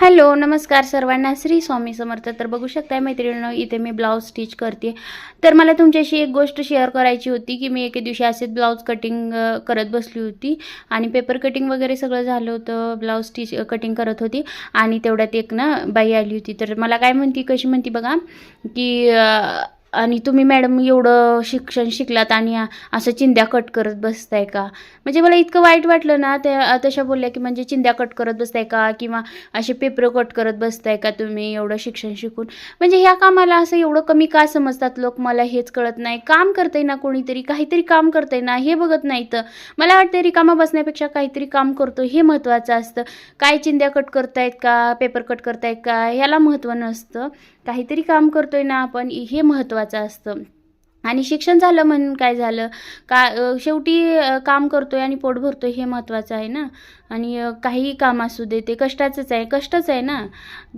Hello, नमस्कार सर्वांना. श्री स्वामी समर्थ. तर बघू शकताय मैत्रिणींनो, इथे मी ब्लाऊज स्टिच करते. तर मला तुमच्याशी एक गोष्ट शेअर करायची होती की मी एके दिवशी असेच ब्लाऊज कटिंग करत बसली होती आणि पेपर कटिंग वगैरे सगळं झालं होतं. ब्लाऊज स्टिच कटिंग करत होती आणि तेवढ्यात एक ना बाई आली होती. तर मला काय म्हणती, कशी म्हणती बघा की आणि तुम्ही मॅडम एवढं शिक्षण शिकलात आणि असं चिंध्या कट करत बसताय का? म्हणजे मला इतकं वाईट वाटलं ना. त्या तशा बोलल्या की म्हणजे चिंध्या कट करत बसताय का, किंवा असे पेपर कट करत बसताय का तुम्ही एवढं शिक्षण शिकून? म्हणजे ह्या कामाला असं एवढं कमी का समजतात लोक, मला हेच कळत नाही. काम करतंय ना कोणीतरी, काहीतरी काम करतंय ना, हे बघत नाही. तर मला वाटतं रिकामा बसण्यापेक्षा काहीतरी काम करतो हे महत्त्वाचं असतं. काय चिंध्या कट करतायत का, पेपर कट करतायत का, ह्याला महत्त्व नसतं. काहीतरी काम करतोय ना आपण, हे महत्त्वाचं असतं. आणि शिक्षण झालं म्हणून काय झालं का, शेवटी काम करतोय आणि पोट भरतोय हे महत्त्वाचं आहे ना. आणि काहीही काम असू दे, ते कष्टाचंच आहे, कष्टच आहे ना.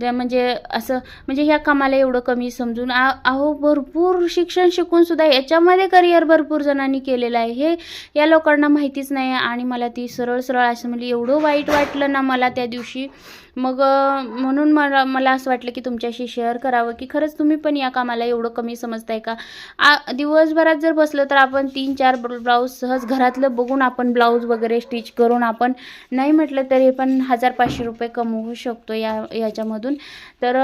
म्हणजे असं म्हणजे ह्या कामाला एवढं कमी समजून अहो भरपूर शिक्षण शिकून सुद्धा याच्यामध्ये करिअर भरपूर जणांनी केलेलं आहे, हे या लोकांना माहितीच नाही. आणि मला ती सरळ सरळ असं म्हणजे एवढं वाईट वाटलं ना मला त्या दिवशी. मग म्हणून मला असं वाटलं की तुमच्याशी शेअर करावं की खरंच तुम्ही पण या कामाला एवढं कमी समजताय का? दिवसभरात जर बसलं तर आपण 3-4 ब्लाऊज सहज घरातलं बघून आपण ब्लाऊज वगैरे स्टिच करून आपण नाही म्हटलं तरी पण 1000-500 रुपये कमवू शकतो याच्यामधून. तर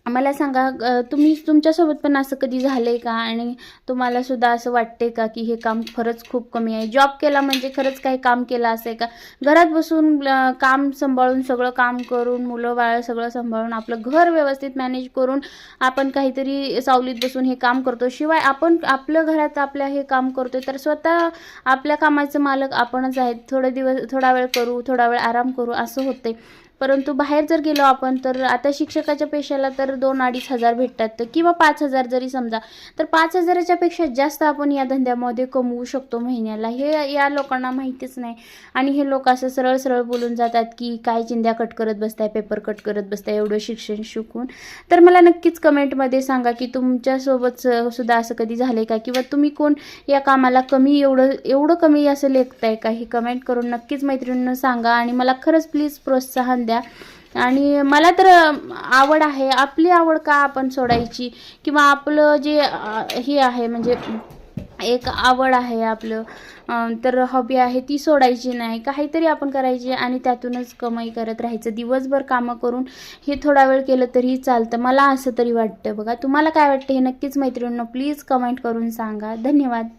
मला सांगा, तुमच्यासोबत पण असं कधी झालंय का? आणि तुम्हाला सुद्धा असं वाटते का की हे काम खरंच खूप कमी आहे? जॉब केला म्हणजे खरंच काही काम केलं असं आहे का? घरात बसून काम सांभाळून, सगळं काम करून, मुलं बाळ सगळं सांभाळून, आपलं घर व्यवस्थित मॅनेज करून आपण काहीतरी सावलीत बसून हे काम करतो. शिवाय आपण आपलं घरात आपल्या हे काम करतोय, तर स्वतः आपल्या कामाचं मालक आपणच आहेत. थोडा वेळ करू, थोडा वेळ आराम करू असं होतंय. परंतु बाहेर जर गेलो आपण, तर आता शिक्षकाच्या पेशाला तर 2-2.5 हजार भेटतात, तर किंवा 5,000 जरी समजा, तर 5,000च्या पेक्षा जास्त आपण या धंद्यामध्ये कमवू शकतो महिन्याला. हे या लोकांना माहितीच नाही. आणि हे लोक असं सरळ सरळ बोलून जातात की काय चिंध्या कट करत बसताय, पेपर कट करत बसताय एवढं शिक्षण शिकून. तर मला नक्कीच कमेंटमध्ये सांगा की तुमच्यासोबत सुद्धा असं कधी झालंय का, किंवा तुम्ही कोण या कामाला कमी एवढं कमी असं लेखताय का? हे कमेंट करून नक्कीच मैत्रिणींना सांगा आणि मला खरंच प्लीज प्रोत्साहन द्या. आणि मला तर आवड आहे, आपली आवड का आपण सोडायची, किंवा आपलं जे हे आहे म्हणजे एक आवड आहे आपलं, तर हॉबी आहे ती सोडायची नाही. काहीतरी आपण करायची आणि त्यातूनच कमाई करत राहायचं. दिवसभर कामं करून हे थोडा वेळ केलं तरी चालतं, मला असं तरी वाटतं. बघा तुम्हाला काय वाटतं हे नक्कीच मैत्रिणींनो प्लीज कमेंट करून सांगा. धन्यवाद.